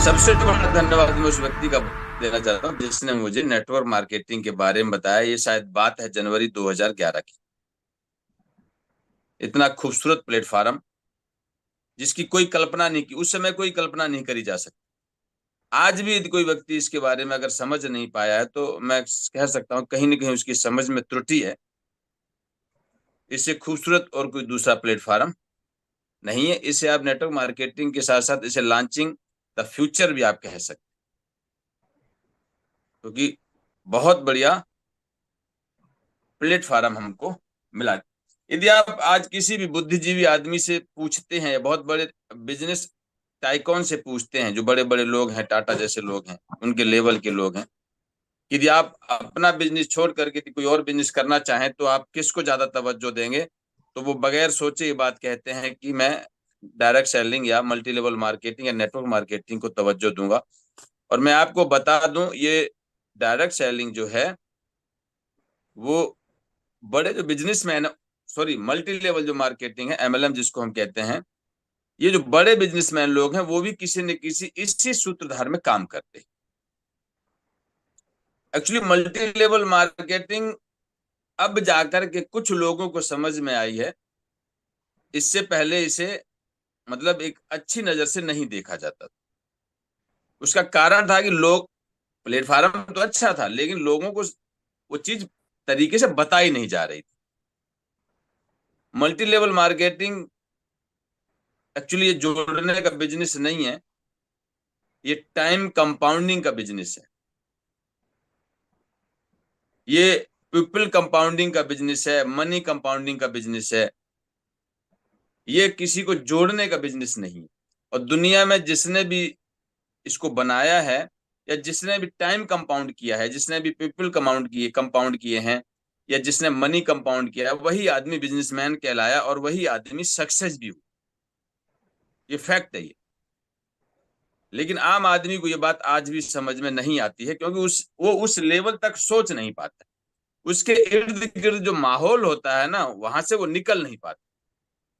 सबसे बड़ा धन्यवाद मैं उस व्यक्ति का देना चाहता हूँ जिसने मुझे नेटवर्क मार्केटिंग के बारे में बताया। ये शायद बात है जनवरी 2011 की। इतना खूबसूरत प्लेटफार्म जिसकी कोई कल्पना नहीं की, उस समय कोई कल्पना नहीं करी जा सकती। आज भी यदि कोई व्यक्ति इसके बारे में अगर समझ नहीं पाया है तो मैं कह सकता हूँ कहीं ना कहीं उसकी समझ में त्रुटि है। इससे खूबसूरत और कोई दूसरा प्लेटफार्म नहीं है। इसे आप नेटवर्क मार्केटिंग के साथ साथ इसे लॉन्चिंग द फ्यूचर भी आप कह सकते, क्योंकि बहुत बढ़िया प्लेटफार्म हमको मिला। यदि आप आज किसी भी बुद्धिजीवी आदमी से पूछते हैं, बहुत बड़े बिजनेस टाइकॉन से पूछते हैं, जो बड़े बड़े लोग हैं, टाटा जैसे लोग हैं, उनके लेवल के लोग हैं, यदि आप अपना बिजनेस छोड़ करके कोई और बिजनेस करना चाहें तो आप किसको ज्यादा तवज्जो देंगे, तो वो बगैर सोचे ये बात कहते हैं कि मैं डायरेक्ट सेलिंग या मल्टी लेवल मार्केटिंग या नेटवर्क मार्केटिंग को तवज्जो दूंगा। और मैं आपको बता दूं, ये डायरेक्ट सेलिंग जो है वो बड़े जो बिजनेसमैन, सॉरी मल्टी लेवल जो मार्केटिंग है, एमएलएम जिसको हम कहते हैं, ये जो बड़े बिजनेसमैन लोग हैं वो भी किसी न किसी इसी सूत्रधार में काम करते हैं। एक्चुअली मल्टी लेवल मार्केटिंग अब जाकर के कुछ लोगों को समझ में आई है। इससे पहले इसे मतलब एक अच्छी नजर से नहीं देखा जाता। उसका कारण था कि लोग, प्लेटफार्म तो अच्छा था लेकिन लोगों को वो चीज तरीके से बताई नहीं जा रही थी। मल्टी लेवल मार्केटिंग एक्चुअली ये जोड़ने का बिजनेस नहीं है, ये टाइम कंपाउंडिंग का बिजनेस है। ये पीपल कंपाउंडिंग का बिजनेस है, मनी कंपाउंडिंग का बिजनेस है। ये किसी को जोड़ने का बिजनेस नहीं है। और दुनिया में जिसने भी इसको बनाया है, या जिसने भी टाइम कंपाउंड किया है, जिसने भी पीपल कंपाउंड किए हैं, या जिसने मनी कंपाउंड किया है, वही आदमी बिजनेसमैन कहलाया और वही आदमी सक्सेस भी हुआ। ये फैक्ट है ये। लेकिन आम आदमी को ये बात आज भी समझ में नहीं आती है, क्योंकि वो उस लेवल तक सोच नहीं पाता। उसके इर्द गिर्द जो माहौल होता है ना, वहां से वो निकल नहीं पाता।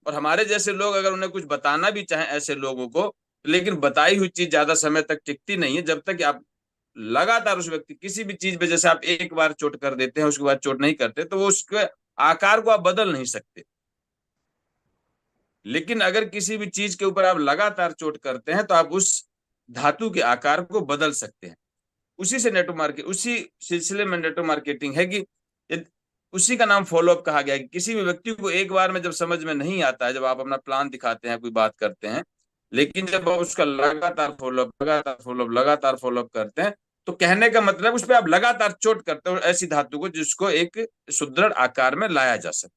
और हमारे जैसे लोग अगर उन्हें कुछ बताना भी चाहें ऐसे लोगों को, लेकिन बताई हुई चीज ज्यादा समय तक टिकती नहीं है। जब तक आप लगातार उस व्यक्ति किसी भी चीज पे, जैसे आप एक बार चोट कर देते हैं उसके बाद चोट नहीं करते, तो वो उसके आकार को आप बदल नहीं सकते। लेकिन अगर किसी भी चीज के ऊपर आप लगातार चोट करते हैं तो आप उस धातु के आकार को बदल सकते हैं। उसी से नेटवर्क मार्केट, उसी सिलसिले में नेटवर्क मार्केटिंग है कि उसी का नाम फॉलोअप कहा गया है कि किसी भी व्यक्ति को एक बार में जब समझ में नहीं आता है, जब आप अपना प्लान दिखाते हैं, कोई बात करते हैं, लेकिन जब आप उसका लगातार फॉलोअप करते हैं, तो कहने का मतलब उस पर आप लगातार चोट करते हो ऐसी धातु को जिसको एक सुदृढ़ आकार में लाया जा सके,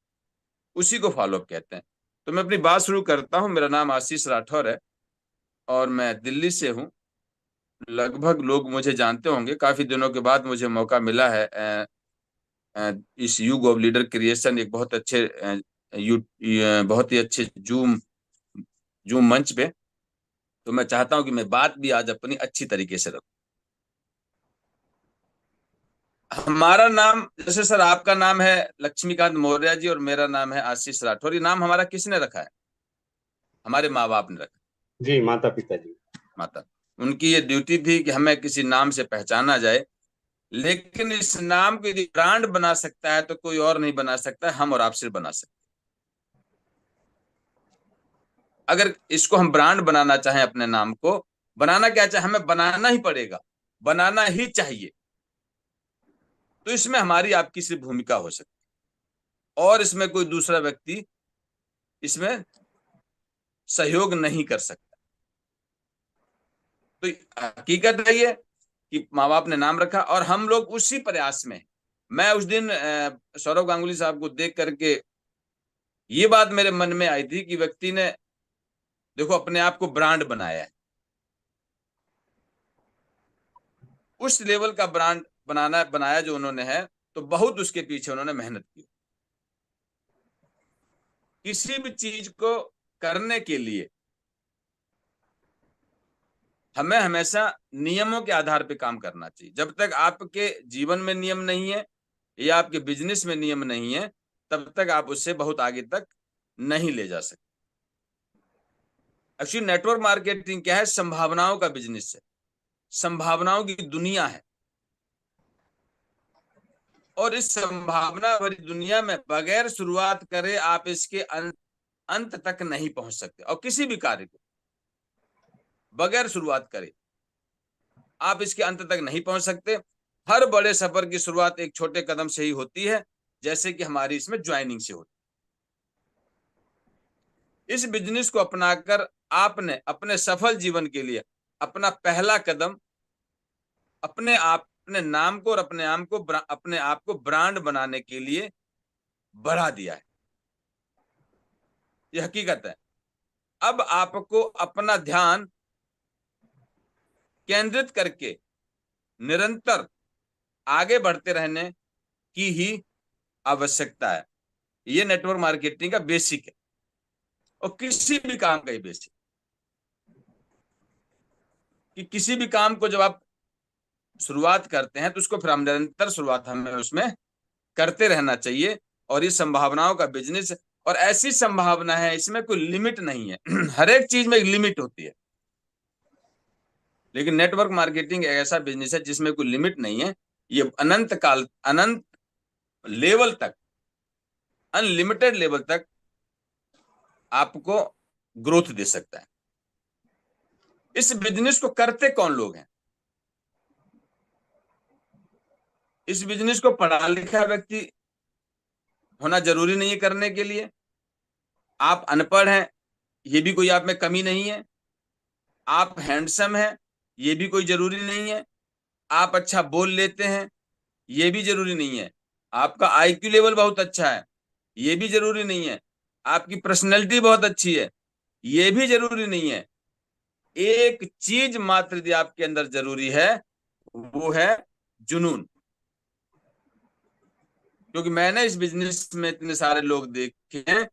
उसी को फॉलोअप कहते हैं। तो मैं अपनी बात शुरू करता हूँ। मेरा नाम आशीष राठौर है और मैं दिल्ली से हूँ। लगभग लोग मुझे जानते होंगे, काफी दिनों के बाद मुझे मौका मिला है इस युग ऑफ लीडर क्रिएशन, एक बहुत अच्छे बहुत ही अच्छे जूम जूम मंच पे। तो मैं चाहता हूं कि मैं बात भी आज अपनी अच्छी तरीके से रखूं। हमारा नाम, जैसे सर आपका नाम है लक्ष्मीकांत मौर्य जी और मेरा नाम है आशीष राठौर, ये नाम हमारा किसने रखा है? हमारे माँ बाप ने रखा। जी, माता पिता जी। माता, उनकी ये ड्यूटी थी कि हमें किसी नाम से पहचाना जाए। लेकिन इस नाम को यदि ब्रांड बना सकता है तो कोई और नहीं बना सकता, हम और आप सिर्फ बना सकते। अगर इसको हम ब्रांड बनाना चाहें, अपने नाम को बनाना क्या चाहे, हमें बनाना ही पड़ेगा, बनाना ही चाहिए। तो इसमें हमारी आपकी सिर्फ भूमिका हो सकती है, और इसमें कोई दूसरा व्यक्ति इसमें सहयोग नहीं कर सकता। तो हकीकत है ये कि माँ बाप ने नाम रखा और हम लोग उसी प्रयास में। मैं उस दिन सौरव गांगुली साहब को देख करके ये बात मेरे मन में आई थी कि व्यक्ति ने देखो अपने आप को ब्रांड बनाया है। उस लेवल का ब्रांड बनाया जो उन्होंने है, तो बहुत उसके पीछे उन्होंने मेहनत की। किसी भी चीज को करने के लिए हमें हमेशा नियमों के आधार पर काम करना चाहिए। जब तक आपके जीवन में नियम नहीं है या आपके बिजनेस में नियम नहीं है, तब तक आप उससे बहुत आगे तक नहीं ले जा सकते। एक्चुअली नेटवर्क मार्केटिंग क्या है? संभावनाओं का बिजनेस है, संभावनाओं की दुनिया है। और इस संभावना भरी दुनिया में बगैर शुरुआत करे आप इसके अंत तक नहीं पहुंच सकते। और किसी भी कार्य को बगैर शुरुआत करे आप इसके अंत तक नहीं पहुंच सकते। हर बड़े सफर की शुरुआत एक छोटे कदम से ही होती है, जैसे कि हमारी इसमें ज्वाइनिंग से होती है। इस बिजनेस को अपनाकर आपने अपने सफल जीवन के लिए अपना पहला कदम अपने नाम को और अपने आप को ब्रांड बनाने के लिए बढ़ा दिया है। यह हकीकत है। अब आपको अपना ध्यान केंद्रित करके निरंतर आगे बढ़ते रहने की ही आवश्यकता है। ये नेटवर्क मार्केटिंग का बेसिक है और किसी भी काम का ही बेसिक, कि किसी भी काम को जब आप शुरुआत करते हैं तो उसको फिर हम निरंतर शुरुआत हमें उसमें करते रहना चाहिए। और ये संभावनाओं का बिजनेस, और ऐसी संभावना है इसमें कोई लिमिट नहीं है। हर एक चीज में एक लिमिट होती है, लेकिन नेटवर्क मार्केटिंग एक ऐसा बिजनेस है जिसमें कोई लिमिट नहीं है। ये अनंत लेवल तक, अनलिमिटेड लेवल तक आपको ग्रोथ दे सकता है। इस बिजनेस को करते कौन लोग हैं? इस बिजनेस को पढ़ा लिखा व्यक्ति होना जरूरी नहीं है करने के लिए। आप अनपढ़ हैं, ये भी कोई आप में कमी नहीं है। आप हैंडसम हैं, ये भी कोई जरूरी नहीं है। आप अच्छा बोल लेते हैं, ये भी जरूरी नहीं है। आपका आईक्यू लेवल बहुत अच्छा है, ये भी जरूरी नहीं है। आपकी पर्सनैलिटी बहुत अच्छी है, ये भी जरूरी नहीं है। एक चीज मात्र यदि आपके अंदर जरूरी है, वो है जुनून। क्योंकि मैंने इस बिजनेस में इतने सारे लोग देखे हैं,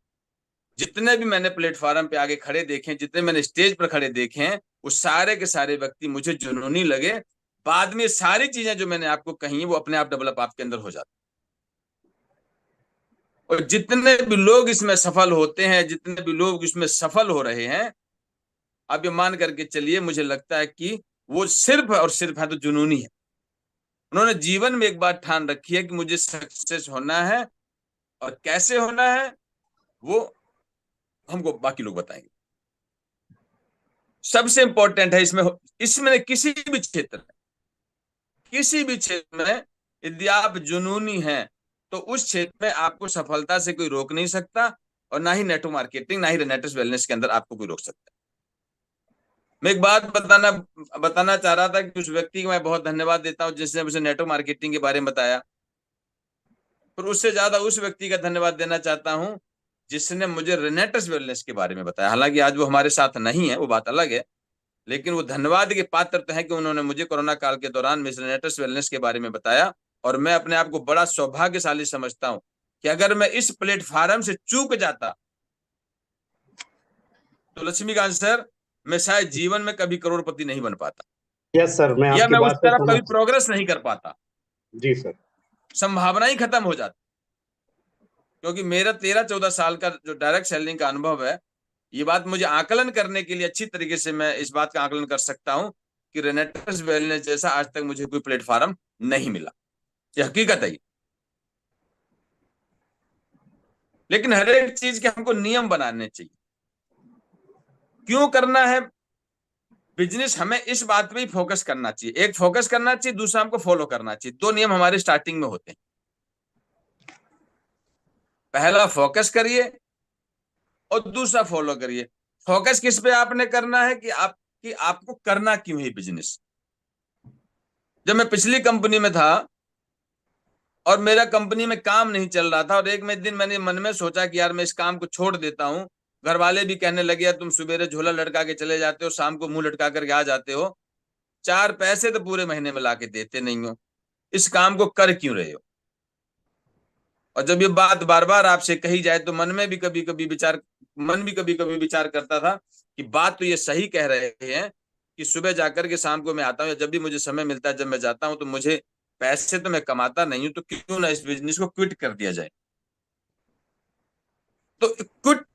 जितने भी मैंने प्लेटफॉर्म पे आगे खड़े देखे हैं, जितने मैंने स्टेज पर खड़े देखे हैं, वो सारे के सारे व्यक्ति मुझे जुनूनी लगे। बाद में सारी चीजें जो मैंने आपको कही है वो अपने आप डेवलप आपके अंदर हो जाती। और जितने भी लोग इसमें सफल होते हैं, जितने भी लोग इसमें सफल हो रहे हैं, आप ये मान करके चलिए, मुझे लगता है कि वो सिर्फ और सिर्फ है तो जुनूनी है। उन्होंने जीवन में एक बात ठान रखी है कि मुझे सक्सेस होना है, और कैसे होना है वो हमको बाकी लोग बताएंगे। सबसे इंपॉर्टेंट है इसमें, इसमें किसी भी क्षेत्र में यदि आप जुनूनी हैं तो उस क्षेत्र में आपको सफलता से कोई रोक नहीं सकता, और ना ही नेटवर्क मार्केटिंग, ना ही रेनेटर्स वेलनेस के अंदर आपको कोई रोक सकता है। मैं एक बात बताना चाह रहा था कि उस व्यक्ति को मैं बहुत धन्यवाद देता हूं जिसने मुझे नेटवर्क मार्केटिंग के बारे में बताया। पर उससे ज्यादा उस व्यक्ति का धन्यवाद देना चाहता हूं जिसने मुझे रेनेटर्स वेलनेस के बारे में बताया। हालांकि आज वो हमारे साथ नहीं है, वो बात अलग है, लेकिन वो धन्यवाद के पात्र तो है कि उन्होंने मुझे कोरोना काल के दौरान मिस रेनेटर्स वेलनेस के बारे में बताया। और मैं अपने आप को बड़ा सौभाग्यशाली समझता हूं कि अगर मैं इस प्लेटफॉर्म से चूक जाता तो लक्ष्मीकांत सर, मैं शायद जीवन में कभी करोड़पति नहीं बन पाता, यस सर, मैं या आपकी मैं उस बात से तरफ कभी सहमत हूं। प्रोग्रेस नहीं कर पाता। जी सर। संभावना ही खत्म हो जाती। क्योंकि मेरा 13-14 साल का जो डायरेक्ट सेलिंग का अनुभव है, ये बात मुझे आकलन करने के लिए अच्छी तरीके से मैं इस बात का आकलन कर सकता हूं कि रेनेटर्स वेलनेस जैसा आज तक मुझे कोई प्लेटफॉर्म नहीं मिला। ये हकीकत है। लेकिन हर एक चीज के हमको नियम बनाने चाहिए। क्यों करना है बिजनेस, हमें इस बात पे ही फोकस करना चाहिए। एक फोकस करना चाहिए, दूसरा हमको फॉलो करना चाहिए। दो नियम हमारे स्टार्टिंग में होते हैं। पहला फोकस करिए और दूसरा फॉलो करिए। फोकस किस पे आपने करना है कि आपको करना क्यों है बिजनेस। जब मैं पिछली कंपनी में था और मेरा कंपनी में काम नहीं चल रहा था, और एक में दिन मैंने मन में सोचा कि यार मैं इस काम को छोड़ देता हूं। घर वाले भी कहने लगे यार तुम सुबेरे झोला लटका के चले जाते हो, शाम को मुंह लटका करके आ जाते हो, 4 पैसे तो पूरे महीने में ला के देते नहीं हो, इस काम को कर क्यों रहे हो। और जब ये बात बार बार आपसे कही जाए तो मन भी कभी कभी विचार करता था कि बात तो ये सही कह रहे हैं कि सुबह जाकर के शाम को मैं आता हूँ, या जब भी मुझे समय मिलता है जब मैं जाता हूँ, तो मुझे पैसे तो मैं कमाता नहीं हूं, तो क्यों ना इस बिजनेस को क्विट कर दिया जाए। तो क्विट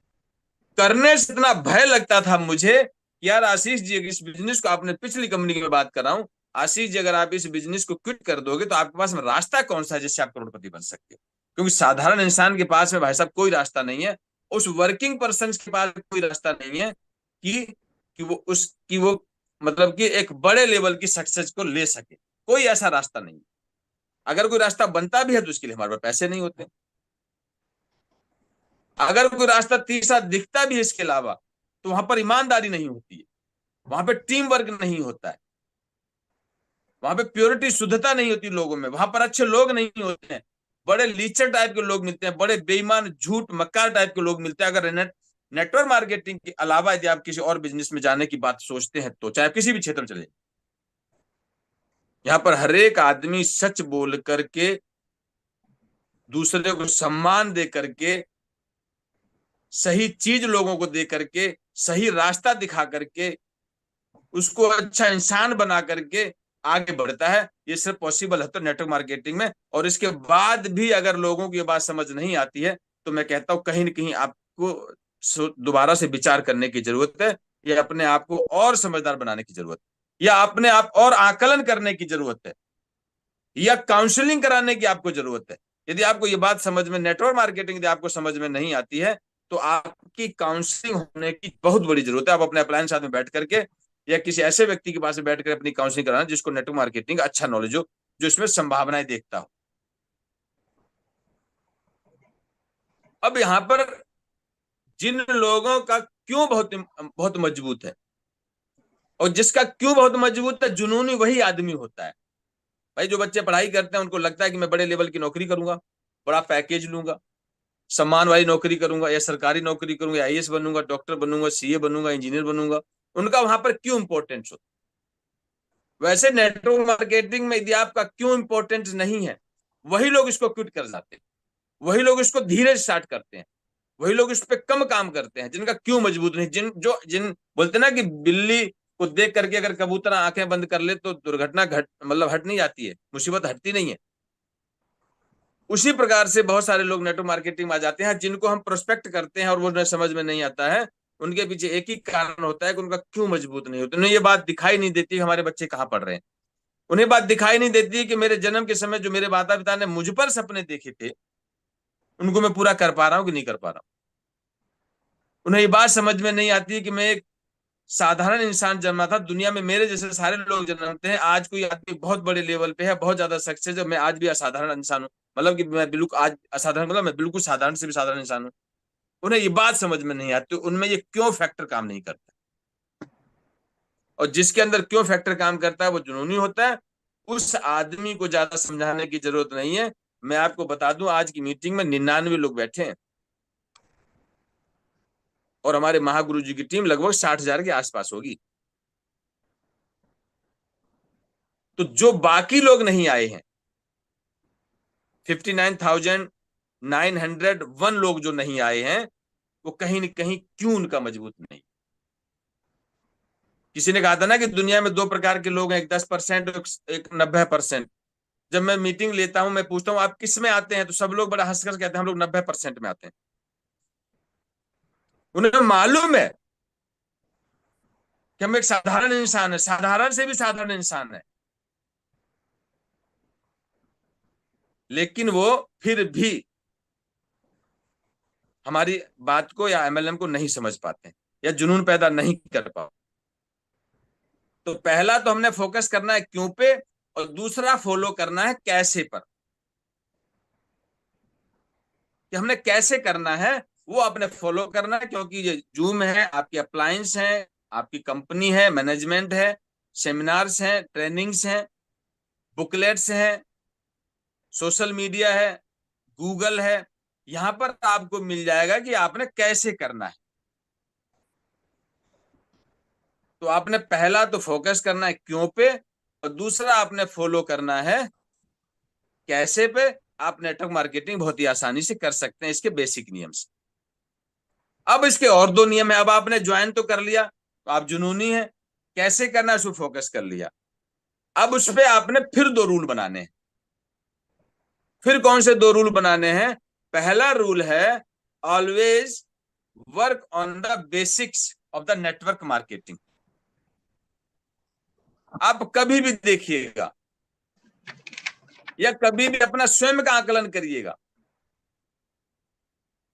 करने से इतना भय लगता था मुझे कि यार आशीष जी, इस बिजनेस को, आपने पिछली कंपनी की मैं बात कर रहा हूं, आशीष जी अगर आप इस बिजनेस को क्विट कर दोगे तो आपके पास में रास्ता कौन सा है जिससे आप करोड़पति बन सकते हो? क्योंकि साधारण इंसान के पास में भाई साहब कोई रास्ता नहीं है, उस वर्किंग पर्सन के पास कोई रास्ता नहीं है कि वो मतलब कि एक बड़े लेवल की सक्सेस को ले सके। कोई ऐसा रास्ता नहीं। अगर कोई रास्ता बनता भी है तो उसके लिए हमारे पास पैसे नहीं होते। अगर कोई रास्ता तीसरा दिखता भी है इसके अलावा, तो वहां पर ईमानदारी नहीं होती है, वहां पे टीम वर्क नहीं होता है, वहां पे प्योरिटी, शुद्धता नहीं होती लोगों में, वहां पर अच्छे लोग नहीं होते हैं, बड़े लीचर टाइप के लोग मिलते हैं, बड़े बेईमान, झूठ, मक्कार टाइप के लोग मिलते हैं। अगर नेटवर्क मार्केटिंग के अलावा यदि आप किसी और बिजनेस में जाने की बात सोचते हैं, तो चाहे किसी भी क्षेत्र में चले, यहाँ पर हर एक आदमी सच बोल करके, दूसरे को सम्मान दे करके, सही चीज लोगों को दे करके, सही रास्ता दिखा करके, उसको अच्छा इंसान बना करके आगे बढ़ता है। ये सिर्फ पॉसिबल है तो नेटवर्क मार्केटिंग में। और इसके बाद भी अगर लोगों की बात समझ नहीं आती है, तो मैं कहता हूं कहीं ना कहीं आपको दोबारा से विचार करने की जरूरत है, या अपने आप को और समझदार बनाने की जरूरत है, या अपने आप और आकलन करने की जरूरत है, या काउंसलिंग कराने की आपको जरूरत है। यदि आपको ये बात समझ में, नेटवर्क मार्केटिंग यदि आपको समझ में नहीं आती है, तो आपकी काउंसलिंग होने की बहुत बड़ी जरूरत है। आप अपने अपलायन साथ में बैठ करके, या किसी ऐसे व्यक्ति के पास में बैठ कर अपनी काउंसलिंग कराना जिसको नेटवर्क मार्केटिंग का अच्छा नॉलेज हो, जो इसमें संभावनाएं देखता हो। अब यहां पर जिन लोगों का क्यों बहुत बहुत मजबूत है, और जिसका क्यों बहुत मजबूत है, जुनूनी वही आदमी होता है। भाई जो बच्चे पढ़ाई करते हैं उनको लगता है कि मैं बड़े लेवल की नौकरी करूंगा, बड़ा पैकेज लूंगा, सम्मान वाली नौकरी करूंगा, या सरकारी नौकरी करूंगा, या आईएएस बनूंगा, डॉक्टर बनूंगा, सीए बनूंगा, इंजीनियर बनूंगा। उनका वहां पर क्यों इंपॉर्टेंस होता है। वैसे नेटवर्क मार्केटिंग में यदि आपका क्यों इंपॉर्टेंस नहीं है, वही लोग इसको क्विट कर जाते हैं, वही लोग इसको धीरे स्टार्ट करते हैं, वही लोग इस पे कम काम करते हैं जिनका क्यों मजबूत नहीं। जिन बोलते ना कि बिल्ली को देख करके अगर कबूतर आंखें बंद कर ले तो दुर्घटना घट मतलब हट नहीं जाती है, मुसीबत हटती नहीं है। उसी प्रकार से बहुत सारे लोग नेटवर्क मार्केटिंग में आ जाते हैं, जिनको हम प्रोस्पेक्ट करते हैं और वो उन्हें समझ में नहीं आता है। उनके पीछे एक ही कारण होता है कि उनका क्यों मजबूत नहीं होता। उन्हें ये बात दिखाई नहीं देती कि हमारे बच्चे कहाँ पढ़ रहे हैं। उन्हें बात दिखाई नहीं देती कि मेरे जन्म के समय जो मेरे माता पिता ने मुझ पर सपने देखे थे, उनको मैं पूरा कर पा रहा हूँ कि नहीं कर पा रहा हूँ। उन्हें ये बात समझ में नहीं आती कि मैं एक साधारण इंसान जन्मा था, दुनिया में मेरे जैसे सारे लोग जन्मते हैं। आज कोई आदमी बहुत बड़े लेवल पे है, बहुत ज्यादा सक्सेस है, मैं आज भी असाधारण इंसान हूँ। मतलब कि मैं बिल्कुल आज असाधारण, मतलब मैं बिल्कुल साधारण से भी साधारण इंसान हूँ। उन्हें ये बात समझ में नहीं आती, उनमें ये क्यों फैक्टर काम नहीं करता। और जिसके अंदर क्यों फैक्टर काम करता है वो जुनूनी होता है। उस आदमी को ज्यादा समझाने की जरूरत नहीं है। मैं आपको बता दूं, आज की मीटिंग में 99 लोग बैठे हैं, और हमारे महागुरु जी की टीम लगभग 60,000 के आसपास होगी। तो जो बाकी लोग नहीं आए हैं, 59,901 लोग जो नहीं आए हैं, वो कहीं ना कहीं क्यों उनका मजबूत नहीं। किसी ने कहा था ना कि दुनिया में दो प्रकार के लोग हैं, एक 10%, एक 90%। जब मैं मीटिंग लेता हूं, मैं पूछता हूं आप किस में आते हैं, तो सब लोग बड़ा हंसकर कहते हैं हम लोग 90% में आते हैं। उन्हें मालूम है कि हम एक साधारण इंसान है, साधारण से भी साधारण इंसान है, लेकिन वो फिर भी हमारी बात को या एमएलएम को नहीं समझ पाते, या जुनून पैदा नहीं कर पाते। तो पहला तो हमने फोकस करना है क्यों पे, और दूसरा फॉलो करना है कैसे पर। कि हमने कैसे करना है वो आपने फॉलो करना है, क्योंकि ये जूम है, आपकी अप्लायंस है, आपकी कंपनी है, मैनेजमेंट है, सेमिनार्स हैं, ट्रेनिंग्स हैं, बुकलेट्स हैं, सोशल मीडिया है, गूगल है। यहां पर आपको मिल जाएगा कि आपने कैसे करना है। तो आपने पहला तो फोकस करना है क्यों पे, और दूसरा आपने फॉलो करना है कैसे पे। आप नेटवर्क मार्केटिंग बहुत ही आसानी से कर सकते हैं इसके बेसिक नियम से। अब इसके और दो नियम है। अब आपने ज्वाइन तो कर लिया, तो आप जुनूनी है, कैसे करना है उस पर फोकस कर लिया। अब उस पर आपने फिर दो रूल बनाने हैं। फिर कौन से दो रूल बनाने हैं? पहला रूल है always work on the basics of the network marketing. आप कभी भी देखिएगा या कभी भी अपना स्वयं का आकलन करिएगा,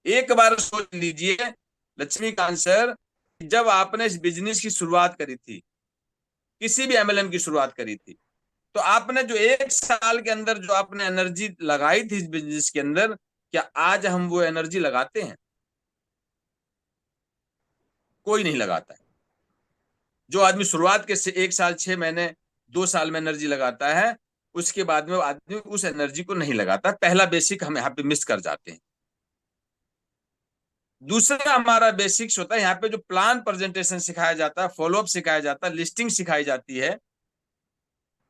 एक बार सोच लीजिए लक्ष्मीकांत सर, जब आपने इस बिजनेस की शुरुआत करी थी, किसी भी एमएलएम की शुरुआत करी थी, तो आपने जो 1 साल के अंदर जो आपने एनर्जी लगाई थी इस बिजनेस के अंदर, क्या आज हम वो एनर्जी लगाते हैं? कोई नहीं लगाता है। जो आदमी शुरुआत के से 1 साल 6 महीने 2 साल में एनर्जी लगाता है, उसके बाद में वो आदमी उस एनर्जी को नहीं लगाता। पहला बेसिक हम यहाँ पे मिस कर जाते हैं। दूसरा हमारा बेसिक्स होता है यहाँ पे जो प्लान प्रेजेंटेशन सिखाया जाता है, फॉलोअप सिखाया जाता है, लिस्टिंग सिखाई जाती है,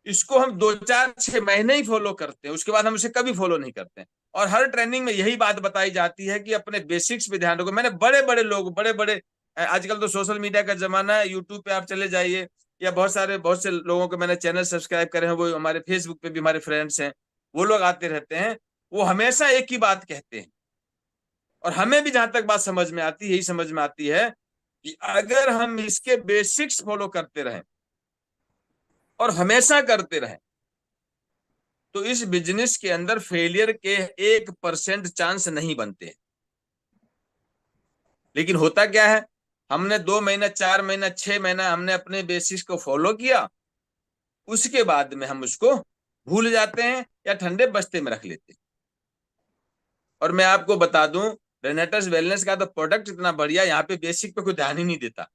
इसको हम 2 4 6 महीने ही फॉलो करते हैं, उसके बाद हम उसे कभी फॉलो नहीं करते हैं। और हर ट्रेनिंग में यही बात बताई जाती है कि अपने बेसिक्स पे ध्यान रखो। मैंने बड़े बड़े लोग, बड़े बड़े, आजकल तो सोशल मीडिया का जमाना है, यूट्यूब पे आप चले जाइए, या बहुत से लोगों के मैंने चैनल सब्सक्राइब करे हैं, वो हमारे फेसबुक पे भी हमारे फ्रेंड्स हैं, वो लोग आते रहते हैं, वो हमेशा एक ही बात कहते हैं, और हमें भी जहां तक बात समझ में आती है, यही समझ में आती है कि अगर हम इसके बेसिक्स फॉलो करते रहें और हमेशा करते रहें, तो इस बिजनेस के अंदर फेलियर के 1% चांस नहीं बनते। लेकिन होता क्या है, हमने 2 महीना 4 महीना 6 महीना हमने अपने बेसिक्स को फॉलो किया, उसके बाद में हम उसको भूल जाते हैं या ठंडे बस्ते में रख लेते हैं। और मैं आपको बता दूं, रेनेटर्स वेलनेस का तो प्रोडक्ट इतना बढ़िया, यहाँ पे बेसिक पे कोई ध्यान ही नहीं देता।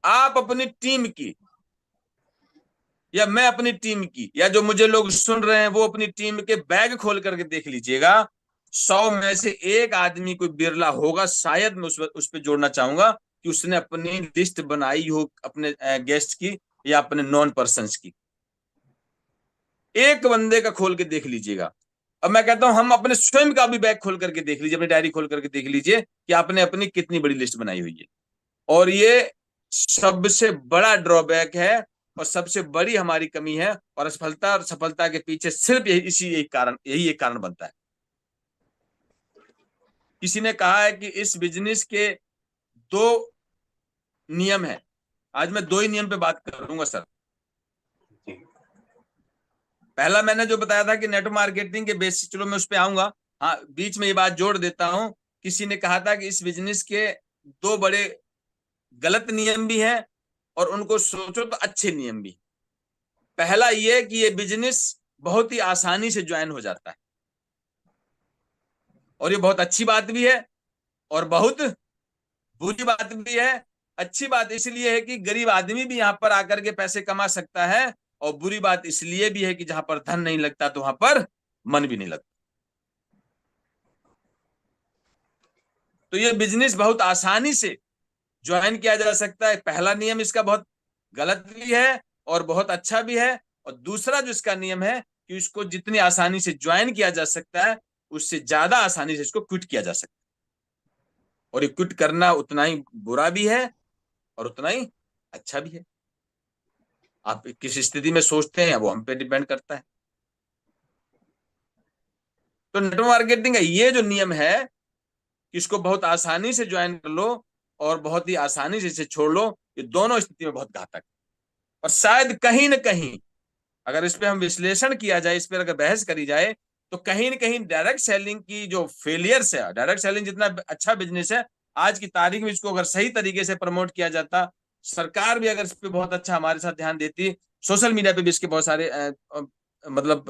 आप अपनी टीम की, या मैं अपनी टीम की, या जो मुझे लोग सुन रहे हैं वो अपनी टीम के बैग खोल करके देख लीजिएगा, 100 में से एक आदमी कोई बिरला होगा, शायद मैं उस पर जोड़ना चाहूंगा कि उसने अपनी लिस्ट बनाई हो अपने गेस्ट की या अपने नॉन पर्सन की। एक बंदे का खोल के देख लीजिएगा। अब मैं कहता हूं हम अपने स्वयं का भी बैग खोल करके देख लीजिए, अपनी डायरी खोल करके देख लीजिए कि आपने अपनी कितनी बड़ी लिस्ट बनाई हुई है। और ये सबसे बड़ा ड्रॉबैक है और सबसे बड़ी हमारी कमी है, और सफलता के पीछे सिर्फ यही एक कारण बनता है। किसी ने कहा है कि इस बिजनेस के 2 नियम है। आज मैं 2 ही नियम पे बात करूंगा सर। जी पहला मैंने जो बताया था कि नेटवर्क मार्केटिंग के बेसिस, चलो मैं उस पर आऊंगा, हाँ बीच में ये बात जोड़ देता हूं। किसी ने कहा था कि इस बिजनेस के 2 बड़े गलत नियम भी हैं, और उनको सोचो तो अच्छे नियम भी। पहला ये कि ये बिजनेस बहुत ही आसानी से ज्वाइन हो जाता है, और ये बहुत अच्छी बात भी है और बहुत बुरी बात भी है। अच्छी बात इसलिए है कि गरीब आदमी भी यहां पर आकर के पैसे कमा सकता है, और बुरी बात इसलिए भी है कि जहां पर धन नहीं लगता तो वहां पर मन भी नहीं लगता। तो ये बिजनेस बहुत आसानी से ज्वाइन किया जा सकता है। पहला नियम इसका बहुत गलत भी है और बहुत अच्छा भी है। और दूसरा जो इसका नियम है कि इसको जितनी आसानी से ज्वाइन किया जा सकता है, उससे ज्यादा आसानी से इसको क्विट किया जा सकता है। और ये क्विट करना उतना ही बुरा भी है और उतना ही अच्छा भी है। आप किस स्थिति में सोचते हैं वो हम पे डिपेंड करता है। तो नेटवर्क मार्केटिंग का ये जो नियम है कि इसको बहुत आसानी से ज्वाइन कर लो और बहुत ही आसानी से इसे छोड़ लो, ये दोनों स्थिति में बहुत घातक है। और शायद कहीं ना कहीं अगर इस पे हम विश्लेषण किया जाए, इस पर अगर बहस करी जाए, तो कहीं ना कहीं डायरेक्ट सेलिंग की जो फेलियर्स है, डायरेक्ट सेलिंग जितना अच्छा बिजनेस है, आज की तारीख में इसको अगर सही तरीके से प्रमोट किया जाता, सरकार भी अगर इस पे बहुत अच्छा हमारे साथ ध्यान देती, सोशल मीडिया पे भी इसके बहुत सारे मतलब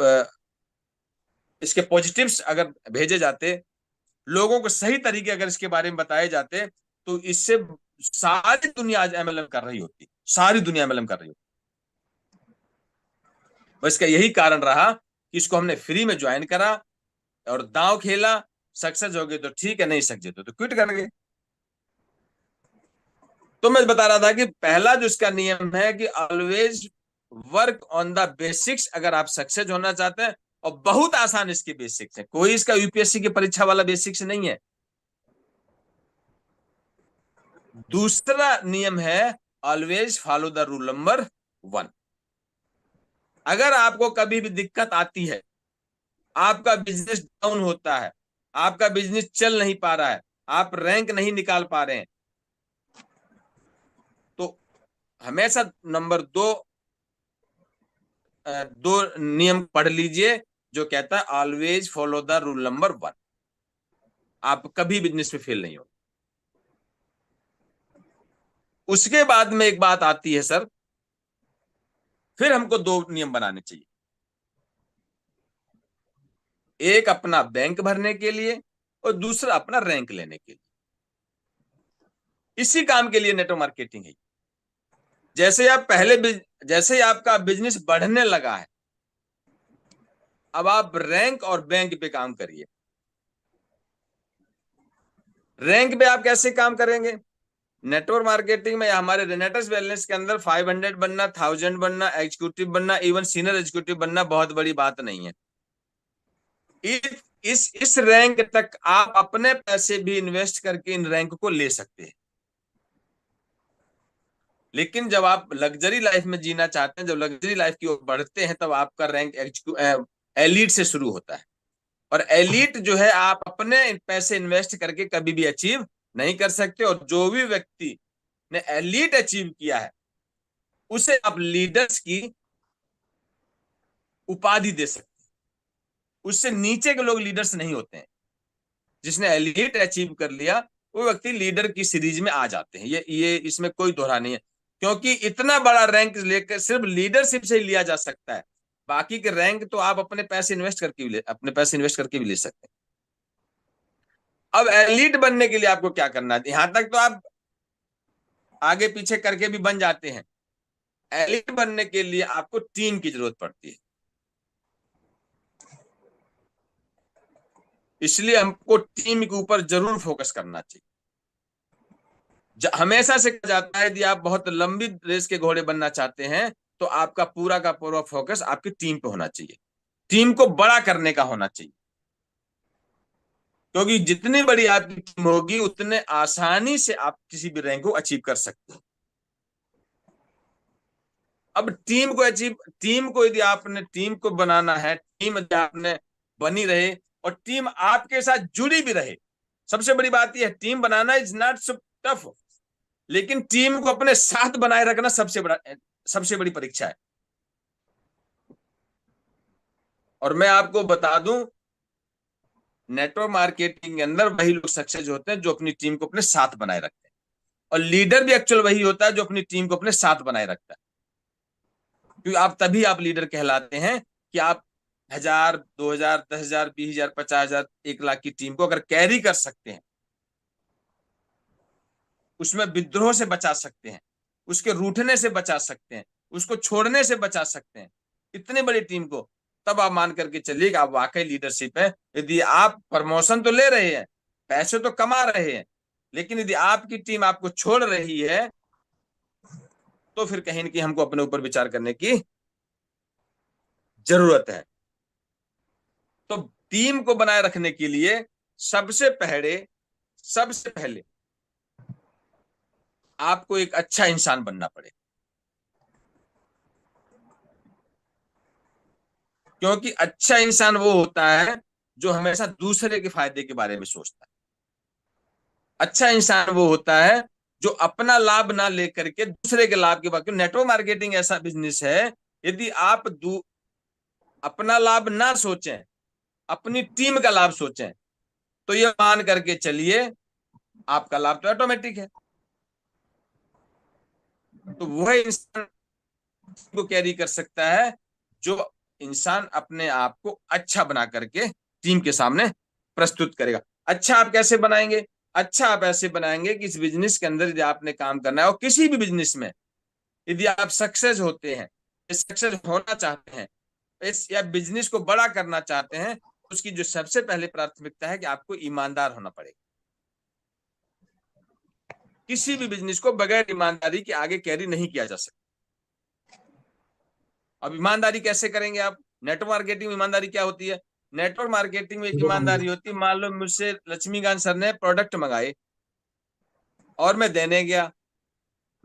इसके पॉजिटिव्स अगर भेजे जाते, लोगों को सही तरीके अगर इसके बारे में बताए जाते, तो इससे सारी दुनिया आज एमएलएम कर रही होती, सारी दुनिया एमएलएम कर रही होती। बस इसका यही कारण रहा कि इसको हमने फ्री में ज्वाइन करा और दांव खेला, सक्सेस हो गए तो ठीक है, नहीं सक्सेस तो क्विट कर गए। तो मैं बता रहा था कि पहला जो इसका नियम है कि always work on the basics, अगर आप सक्सेस होना चाहते हैं, और बहुत आसान इसके बेसिक्स है, कोई इसका यूपीएससी की परीक्षा वाला बेसिक्स नहीं है। दूसरा नियम है always follow the rule number 1। अगर आपको कभी भी दिक्कत आती है, आपका बिजनेस डाउन होता है, आपका बिजनेस चल नहीं पा रहा है, आप रैंक नहीं निकाल पा रहे हैं, तो हमेशा नंबर दो नियम पढ़ लीजिए जो कहता है always follow the rule number 1। आप कभी बिजनेस में फेल नहीं हो। उसके बाद में एक बात आती है सर, फिर हमको 2 नियम बनाने चाहिए, एक अपना बैंक भरने के लिए और दूसरा अपना रैंक लेने के लिए। इसी काम के लिए नेटवर्क मार्केटिंग है। जैसे ही आपका बिजनेस बढ़ने लगा है, अब आप रैंक और बैंक पे काम करिए। रैंक पे आप कैसे काम करेंगे? नेटवर्क मार्केटिंग में हमारे रेनेटर्स वेलनेस के अंदर 500 बनना, 1000 बनना, एग्जीक्यूटिव बनना, इवन सीनियर एग्जीक्यूटिव बनना बहुत बड़ी बात नहीं है। इस रैंक तक आप अपने पैसे भी इन्वेस्ट करके इन रैंक को ले सकते हैं। लेकिन जब आप लग्जरी लाइफ में जीना चाहते हैं, जब लग्जरी लाइफ की ओर बढ़ते हैं, तब आपका रैंक एलीट से शुरू होता है। और एलीट जो है आप अपने पैसे इन्वेस्ट करके कभी भी अचीव नहीं कर सकते। और जो भी व्यक्ति ने एलीट अचीव किया है, उसे आप लीडर्स की उपाधि दे सकते हैं। उससे नीचे के लोग लीडर्स नहीं होते हैं। जिसने एलीट अचीव कर लिया, वो व्यक्ति लीडर की सीरीज में आ जाते हैं। ये इसमें कोई दोहरा नहीं है, क्योंकि इतना बड़ा रैंक लेकर सिर्फ लीडरशिप से ही लिया जा सकता है। बाकी के रैंक तो आप अपने पैसे इन्वेस्ट करके भी ले सकते हैं। अब एलीट बनने के लिए आपको क्या करना है? यहां तक तो आप आगे पीछे करके भी बन जाते हैं। एलीट बनने के लिए आपको टीम की जरूरत पड़ती है। इसलिए हमको टीम के ऊपर जरूर फोकस करना चाहिए। हमेशा से कहा जाता है, यदि आप बहुत लंबी रेस के घोड़े बनना चाहते हैं, तो आपका पूरा का पूरा फोकस आपकी टीम पे होना चाहिए। टीम को बड़ा करने का होना चाहिए, क्योंकि जितनी बड़ी आपकी टीम होगी, उतने आसानी से आप किसी भी रैंक को अचीव कर सकते हैं। अब टीम को यदि आपने टीम को बनाना है, टीम यदि आपने बनी रहे और टीम आपके साथ जुड़ी भी रहे। सबसे बड़ी बात यह है, team banana is not so tough, लेकिन टीम को अपने साथ बनाए रखना सबसे बड़ी परीक्षा है। और मैं आपको बता दूं, नेटवर्क मार्केटिंग के अंदर वही लोग सक्सेस होते हैं जो अपनी टीम को अपने साथ बनाए रखते हैं। और लीडर भी एक्चुअल वही होता है जो अपनी टीम को अपने साथ बनाए रखता है। क्योंकि तभी आप लीडर कहलाते हैं कि आप 1000, 2000, 10,000, 20,000, 50,000, 1 लाख की टीम को अगर कैरी कर सकते हैं, उसमें विद्रोह से बचा सकते हैं, उसके रूठने से बचा सकते हैं, उसको छोड़ने से बचा सकते हैं, इतनी बड़ी टीम को, तब आप मान करके चलिए कि आप वाकई लीडरशिप है। यदि आप प्रमोशन तो ले रहे हैं, पैसे तो कमा रहे हैं, लेकिन यदि आपकी टीम आपको छोड़ रही है, तो फिर कहीं ना कहीं हमको अपने ऊपर विचार करने की जरूरत है। तो टीम को बनाए रखने के लिए सबसे पहले आपको एक अच्छा इंसान बनना पड़ेगा। क्योंकि अच्छा इंसान वो होता है जो हमेशा दूसरे के फायदे के बारे में सोचता है। अच्छा इंसान वो होता है जो अपना लाभ ना लेकर के दूसरे के लाभ के बारे में। नेटवर्क मार्केटिंग ऐसा बिजनेस है, यदि आप अपना लाभ ना सोचें, अपनी टीम का लाभ सोचें, तो ये मान करके चलिए आपका लाभ तो ऑटोमेटिक है। तो वह इंसान को कैरी कर सकता है जो इंसान अपने आप को अच्छा बना करके टीम के सामने प्रस्तुत करेगा। अच्छा आप कैसे बनाएंगे? अच्छा आप ऐसे बनाएंगे कि इस बिजनेस के अंदर यदि आपने काम करना है, और किसी भी बिजनेस में यदि आप सक्सेस होते हैं, सक्सेस होना चाहते हैं, इस या बिजनेस को बड़ा करना चाहते हैं, उसकी जो सबसे पहले प्राथमिकता है कि आपको ईमानदार होना पड़ेगा। किसी भी बिजनेस को बगैर ईमानदारी के आगे कैरी नहीं किया जा सकता। अब ईमानदारी कैसे करेंगे आप? नेटवर्क मार्केटिंग में ईमानदारी क्या होती है? नेटवर्क मार्केटिंग में एक ईमानदारी होती है, मान लो मुझसे लक्ष्मीकांत सर ने प्रोडक्ट मंगाए और मैं देने गया,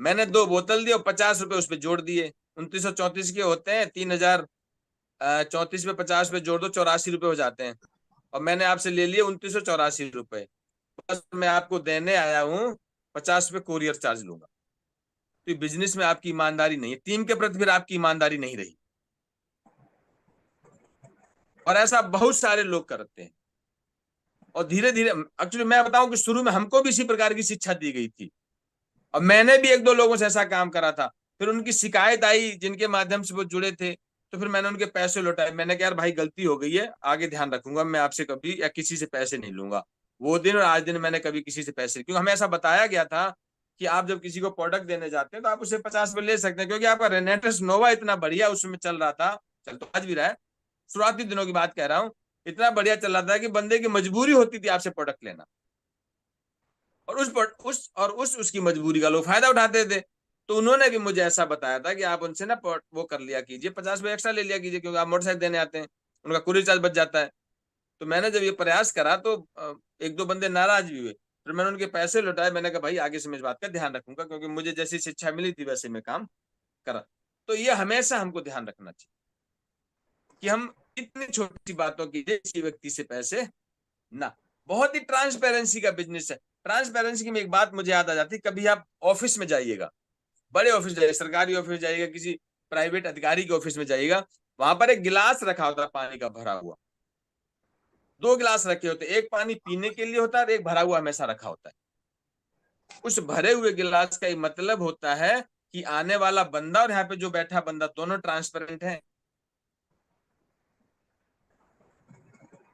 मैंने 2 बोतल दी और 50 रुपए उस पर जोड़ दिए। 2934 के होते हैं, 3034 पे 50 रुपए जोड़ दो, 84 रुपए हो जाते हैं। और मैंने आपसे ले लिए 2984 रुपए, बस मैं आपको देने आया हूँ 50 रुपए कोरियर चार्ज लूंगा। तो बिजनेस में आपकी ईमानदारी नहीं है, टीम के प्रति फिर आपकी ईमानदारी नहीं रही। और ऐसा बहुत सारे लोग करते हैं। और धीरे धीरे, एक्चुअली मैं बताऊं कि शुरू में हमको भी इसी प्रकार की शिक्षा दी गई थी, और मैंने भी एक दो लोगों से ऐसा काम करा था। फिर उनकी शिकायत आई जिनके माध्यम से वो जुड़े थे, तो फिर मैंने उनके पैसे लौटाए। मैंने कहा यार भाई गलती हो गई है, आगे ध्यान रखूंगा, मैं आपसे कभी या किसी से पैसे नहीं लूंगा। वो दिन और आज दिन मैंने कभी किसी से पैसे, क्योंकि हमें ऐसा बताया गया था कि आप जब किसी को प्रोडक्ट देने जाते हैं तो आप उससे 50 रुपए ले सकते हैं, क्योंकि आपका रेनेटेस नोवा इतना बढ़िया उसमें चल रहा था, चल तो आज भी रहा है, शुरुआती दिनों की बात कह रहा हूँ, इतना बढ़िया चल रहा था कि बंदे की मजबूरी होती थी आपसे प्रोडक्ट लेना, और उसकी मजबूरी का लोग फायदा उठाते थे। तो उन्होंने भी मुझे ऐसा बताया था कि आप उनसे ना वो कर लिया कीजिए, 50 रुपए एक्स्ट्रा ले लिया कीजिए, क्योंकि आप मोटरसाइकिल देने आते हैं, उनका कुरियर चार्ज बच जाता है। तो मैंने जब ये प्रयास करा तो एक दो बंदे नाराज भी हुए, फिर मैंने उनके पैसे लौटाए। मैंने कहा भाई आगे से मैं इस बात का ध्यान रखूंगा, क्योंकि मुझे जैसी शिक्षा मिली थी वैसे मैं काम करा। तो ये हमेशा हमको ध्यान रखना चाहिए कि हम इतनी छोटी बातों की किसी व्यक्ति से पैसे ना। बहुत ही ट्रांसपेरेंसी का बिजनेस है। ट्रांसपेरेंसी की में एक बात मुझे याद आ जाती है, कभी आप ऑफिस में जाइएगा, बड़े ऑफिस जाइए, सरकारी ऑफिस जाइएगा, किसी प्राइवेट अधिकारी के ऑफिस में जाइएगा, वहां पर एक गिलास रखा होता है पानी का भरा हुआ, दो गिलास रखे होते हैं, एक पानी पीने के लिए होता है और एक भरा हुआ हमेशा रखा होता है। उस भरे हुए गिलास का मतलब होता है कि आने वाला बंदा और यहाँ पे जो बैठा बंदा दोनों ट्रांसपेरेंट है।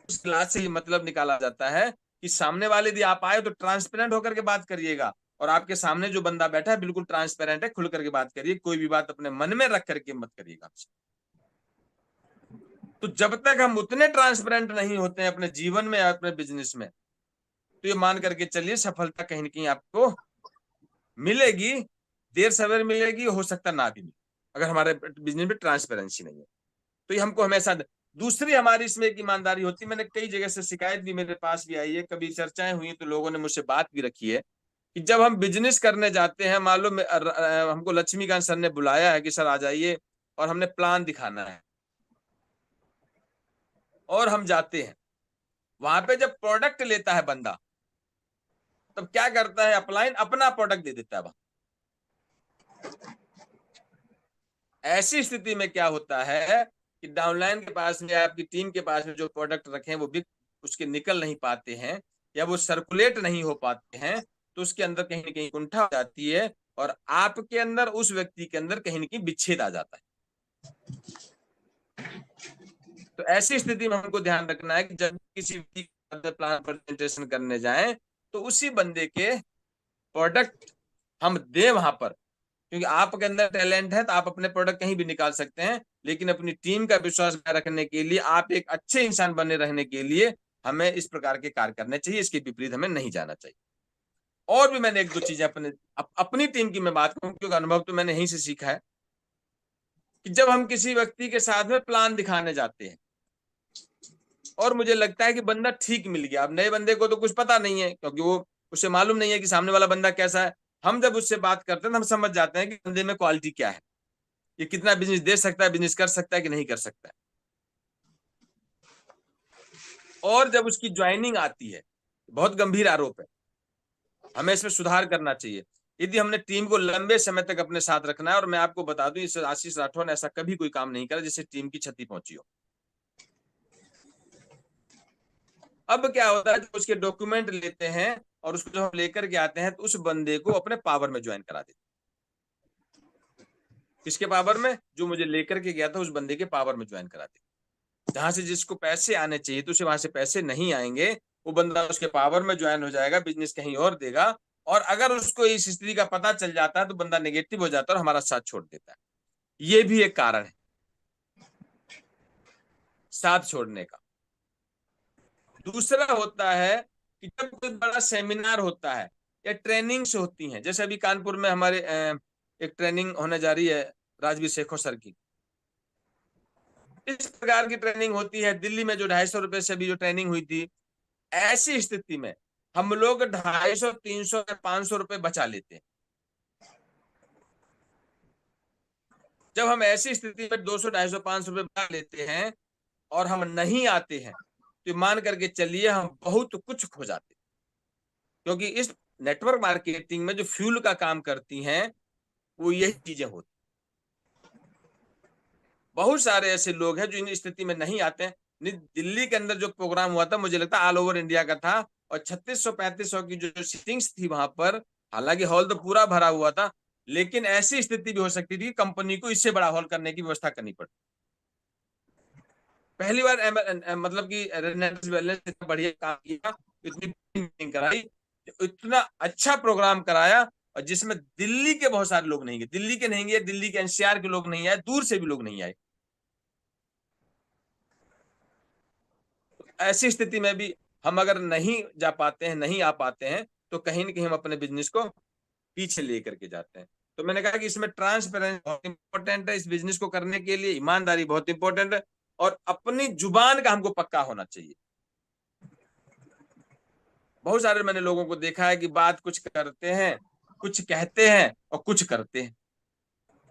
उस गिलास से ये मतलब निकाला जाता है कि सामने वाले यदि आप आए तो ट्रांसपेरेंट होकर के बात करिएगा, और आपके सामने जो बंदा बैठा है बिल्कुल ट्रांसपेरेंट है, खुल करके बात करिए, कोई भी बात अपने मन में रख करके मत करिएगा। तो जब तक हम उतने ट्रांसपेरेंट नहीं होते हैं अपने जीवन में या अपने बिजनेस में, तो ये मान करके चलिए सफलता कहीं ना कहीं आपको मिलेगी, देर सवेर मिलेगी, हो सकता ना भी मिले, अगर हमारे बिजनेस में ट्रांसपेरेंसी नहीं है। तो ये हमको हमेशा। दूसरी हमारी इसमें एक ईमानदारी होती है, मैंने कई जगह से शिकायत भी मेरे पास भी आई है, कभी चर्चाएं हुई तो लोगों ने मुझसे बात भी रखी है कि जब हम बिजनेस करने जाते हैं, मालूम हमको लक्ष्मीकांत सर ने बुलाया है कि सर आ जाइए और हमने प्लान दिखाना है, और हम जाते हैं वहां पे, जब प्रोडक्ट लेता है बंदा तब क्या करता है, अपलाइन अपना प्रोडक्ट दे देता है वहां। ऐसी स्थिति में क्या होता है कि डाउनलाइन के पास में, आपकी टीम के पास में जो प्रोडक्ट रखे हैं वो भी उसके निकल नहीं पाते हैं, या वो सर्कुलेट नहीं हो पाते हैं, तो उसके अंदर कहीं ना कहीं कुंठा हो जाती है, और आपके अंदर, उस व्यक्ति के अंदर कहीं ना कहीं विच्छेद आ जाता है। तो ऐसी स्थिति में हमको ध्यान रखना है कि जब किसी व्यक्ति के प्लान प्रेजेंटेशन करने जाएं तो उसी बंदे के प्रोडक्ट हम दें वहां पर, क्योंकि आपके अंदर टैलेंट है तो आप अपने प्रोडक्ट कहीं भी निकाल सकते हैं, लेकिन अपनी टीम का विश्वास रखने के लिए, आप एक अच्छे इंसान बने रहने के लिए हमें इस प्रकार के कार्य करने चाहिए, इसके विपरीत हमें नहीं जाना चाहिए। और भी मैंने एक दो चीजें अपनी टीम की मैं बात करूं, क्योंकि अनुभव तो मैंने यहीं से सीखा है कि जब हम किसी व्यक्ति के साथ में प्लान दिखाने जाते हैं और मुझे लगता है कि बंदा ठीक मिल गया, अब नए बंदे को तो कुछ पता नहीं है, क्योंकि वो उसे मालूम नहीं है कि सामने वाला बंदा कैसा है। हम जब उससे बात करते हैं तो हम समझ जाते हैं कि बंदे में क्वालिटी क्या है, ये कितना बिजनेस दे सकता है, बिजनेस कर सकता है कि नहीं कर सकता है। और जब उसकी ज्वाइनिंग आती है, बहुत गंभीर आरोप है, हमें इसमें सुधार करना चाहिए। यदि हमने टीम को लंबे समय तक अपने साथ रखना है, और मैं आपको बता दूं, इस आशीष राठौर ने ऐसा कभी कोई काम नहीं करा जिससे टीम की क्षति पहुंची हो। अब क्या होता है, जब उसके डॉक्यूमेंट लेते हैं और उसको जब हम लेकर के आते हैं तो उस बंदे को अपने पावर में ज्वाइन करा देते। किसके पावर में? जो मुझे लेकर के गया था उस बंदे के पावर में ज्वाइन करा देते। जहां से जिसको पैसे आने चाहिए तो उसे वहां से पैसे नहीं आएंगे, वो बंदा उसके पावर में ज्वाइन हो जाएगा, बिजनेस कहीं और देगा। और अगर उसको इस स्थिति का पता चल जाता है तो बंदा नेगेटिव हो जाता है और हमारा साथ छोड़ देता है। ये भी एक कारण है साथ छोड़ने का। दूसरा होता है कि जब कोई बड़ा सेमिनार होता है या ट्रेनिंग्स होती हैं, जैसे अभी कानपुर में हमारे एक ट्रेनिंग होने जा रही है राजवीर शेखर सर की, इस प्रकार की ट्रेनिंग होती है। दिल्ली में जो 250 रुपए से अभी जो ट्रेनिंग हुई थी, ऐसी स्थिति में हम लोग 250, 300, 500 रुपए बचा लेते हैं। जब हम ऐसी स्थिति में 200, 250, 500 रुपए बचा लेते हैं और हम नहीं आते हैं, तो मान करके चलिए हम बहुत कुछ खो जाते, क्योंकि इस नेटवर्क मार्केटिंग में जो फ्यूल का काम करती हैं वो यही चीजें होती। बहुत सारे ऐसे लोग हैं जो इन स्थिति में नहीं आते हैं। दिल्ली के अंदर जो प्रोग्राम हुआ था, मुझे लगता है ऑल ओवर इंडिया का था, और 3600-3500 की जो सीटिंग्स थी वहां पर, हालांकि हॉल तो पूरा भरा हुआ था, लेकिन ऐसी स्थिति भी हो सकती थी कंपनी को इससे बड़ा हॉल करने की व्यवस्था करनी पड़ी। पहली बार मतलब कि रिलायंस वेलनेस इतना बढ़िया काम किया, इतनी कराई, इतना अच्छा प्रोग्राम कराया, और जिसमें दिल्ली के बहुत सारे लोग नहीं गए, दिल्ली के नहीं गए, दिल्ली के एनसीआर के लोग नहीं आए, दूर से भी लोग नहीं आए। ऐसी स्थिति में भी हम अगर नहीं जा पाते हैं, नहीं आ पाते हैं, तो कहीं ना कहीं हम अपने बिजनेस को पीछे लेकर के जाते हैं। तो मैंने कहा कि इसमें ट्रांसपेरेंसी बहुत इंपॉर्टेंट है, इस बिजनेस को करने के लिए ईमानदारी बहुत इंपॉर्टेंट है, और अपनी जुबान का हमको पक्का होना चाहिए। बहुत सारे मैंने लोगों को देखा है कि बात कुछ करते हैं, कुछ कहते हैं और कुछ करते हैं।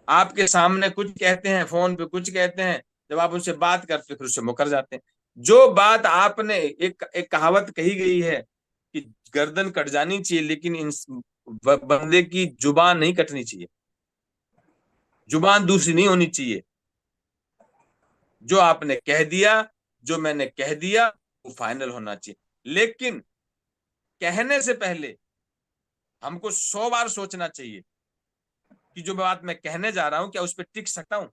आपके सामने कुछ कहते हैं, फोन पे कुछ कहते हैं, जब आप उनसे बात करते फिर उससे मुकर जाते हैं। जो बात आपने एक कहावत कही गई है कि गर्दन कट जानी चाहिए, लेकिन इन बंदे की जुबान नहीं कटनी चाहिए, जुबान दूसरी नहीं होनी चाहिए। जो आपने कह दिया, जो मैंने कह दिया, वो फाइनल होना चाहिए। लेकिन कहने से पहले हमको 100 बार सोचना चाहिए कि जो बात मैं कहने जा रहा हूं क्या उस पर टिक सकता हूं।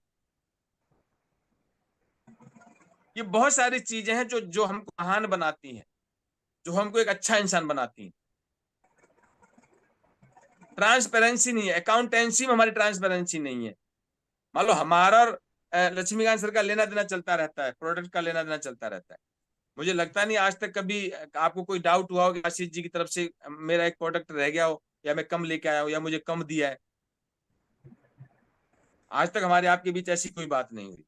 ये बहुत सारी चीजें हैं जो जो हमको महान बनाती हैं, जो हमको एक अच्छा इंसान बनाती हैं। ट्रांसपेरेंसी नहीं है, अकाउंटेंसी में हमारी ट्रांसपेरेंसी नहीं है। मान लो हमारा और लक्ष्मीकांत सर का लेना देना चलता रहता है, प्रोडक्ट का लेना देना चलता रहता है। मुझे लगता नहीं आज तक कभी आपको कोई डाउट हुआ हो कि आशीष जी की तरफ से मेरा एक प्रोडक्ट रह गया हो, या मैं कम लेके आया हूं, या मुझे कम दिया है। आज तक हमारे आपके बीच ऐसी कोई बात नहीं हुई।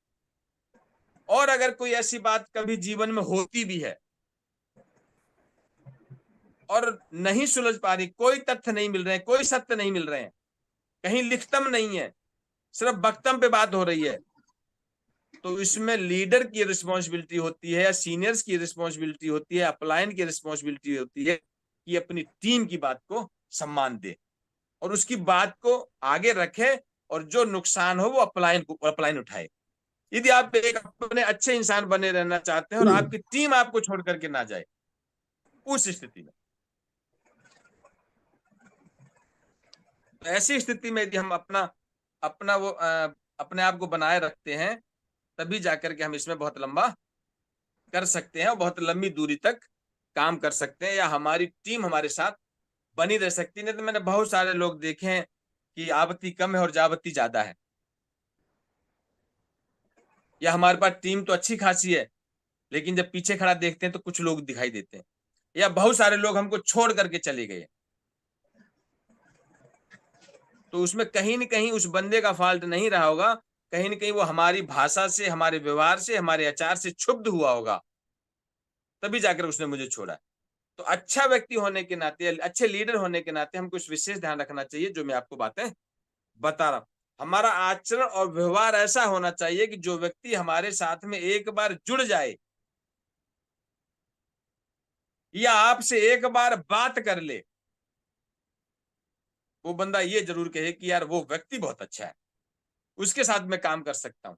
और अगर कोई ऐसी बात कभी जीवन में होती भी है और नहीं सुलझ पा रही, कोई तथ्य नहीं मिल रहे हैं, कोई सत्य नहीं मिल रहे हैं, कहीं लिखतम नहीं है, सिर्फ बक्तम पे बात हो रही है, तो इसमें लीडर की रिस्पॉन्सिबिलिटी होती है, या सीनियर्स की रिस्पॉन्सिबिलिटी होती है, अपलाइन की रिस्पॉन्सिबिलिटी होती है कि अपनी टीम की बात को सम्मान दे और उसकी बात को आगे रखे, और जो नुकसान हो वो अपलाइन उठाए। यदि आप एक अपने अच्छे इंसान बने रहना चाहते हैं और आपकी टीम आपको छोड़ करके ना जाए, उस स्थिति में, ऐसी स्थिति में यदि हम अपना अपना वो अपने आप को बनाए रखते हैं, तभी जाकर के हम इसमें बहुत लंबा कर सकते हैं और बहुत लंबी दूरी तक काम कर सकते हैं, या हमारी टीम हमारे साथ बनी रह सकती है। नहीं तो मैंने बहुत सारे लोग देखे हैं कि आपत्ति कम है और जावत्ती ज्यादा है, या हमारे पास टीम तो अच्छी खासी है, लेकिन जब पीछे खड़ा देखते हैं तो कुछ लोग दिखाई देते हैं, या बहुत सारे लोग हमको छोड़ करके चले गए। तो उसमें कहीं न कहीं उस बंदे का फॉल्ट नहीं रहा होगा, कहीं न कहीं वो हमारी भाषा से, हमारे व्यवहार से, हमारे आचार से क्षुब्ध हुआ होगा, तभी जाकर उसने मुझे छोड़ा। तो अच्छा व्यक्ति होने के नाते, अच्छे लीडर होने के नाते हमको कुछ विशेष ध्यान रखना चाहिए, जो मैं आपको बातें बता रहा हूँ। हमारा आचरण और व्यवहार ऐसा होना चाहिए कि जो व्यक्ति हमारे साथ में एक बार जुड़ जाए, या आपसे एक बार बात कर ले, वो बंदा ये जरूर कहे कि यार वो व्यक्ति बहुत अच्छा है, उसके साथ मैं काम कर सकता हूँ।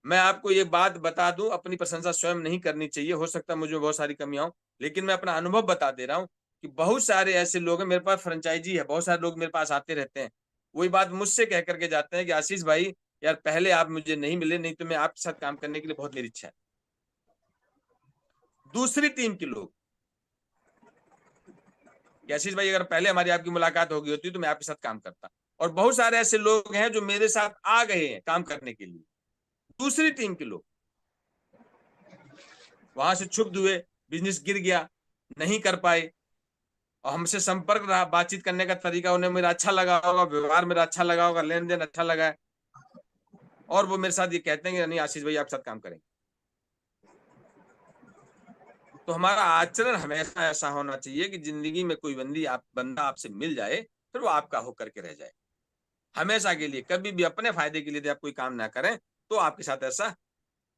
मैं आपको ये बात बता दूं, अपनी प्रशंसा स्वयं नहीं करनी चाहिए, हो सकता है मुझ में बहुत सारी कमियां हो, लेकिन मैं अपना अनुभव बता दे रहा हूं कि बहुत सारे ऐसे लोग हैं, मेरे पास फ्रेंचाइजी है, बहुत सारे लोग मेरे पास आते रहते हैं, वही बात मुझसे कह करके जाते हैं कि आशीष भाई यार पहले आप मुझे नहीं मिले, नहीं तो मैं आपके साथ काम करने के लिए बहुत मेरी इच्छा है। दूसरी टीम के लोग कि आशीष भाई अगर पहले हमारी आपकी मुलाकात हो गई होती तो मैं आपके साथ काम करता। और बहुत सारे ऐसे लोग हैं जो मेरे साथ आ गए हैं काम करने के लिए, दूसरी टीम के लोग वहां से क्षुब्ध हुए, बिजनेस गिर गया, नहीं कर पाए, और हमसे संपर्क रहा, बातचीत करने का तरीका उन्हें मेरा अच्छा लगा होगा, व्यवहार मेरा अच्छा लगा होगा, लेन देन अच्छा लगा है, और वो मेरे साथ ये कहते हैं कि नहीं आशीष भाई आपके साथ काम करेंगे। तो हमारा आचरण हमेशा ऐसा होना चाहिए कि जिंदगी में कोई बंदा आपसे मिल जाए, फिर वो आपका होकर के रह जाए हमेशा के लिए। कभी भी अपने फायदे के लिए यदि आप कोई काम ना करें तो आपके साथ ऐसा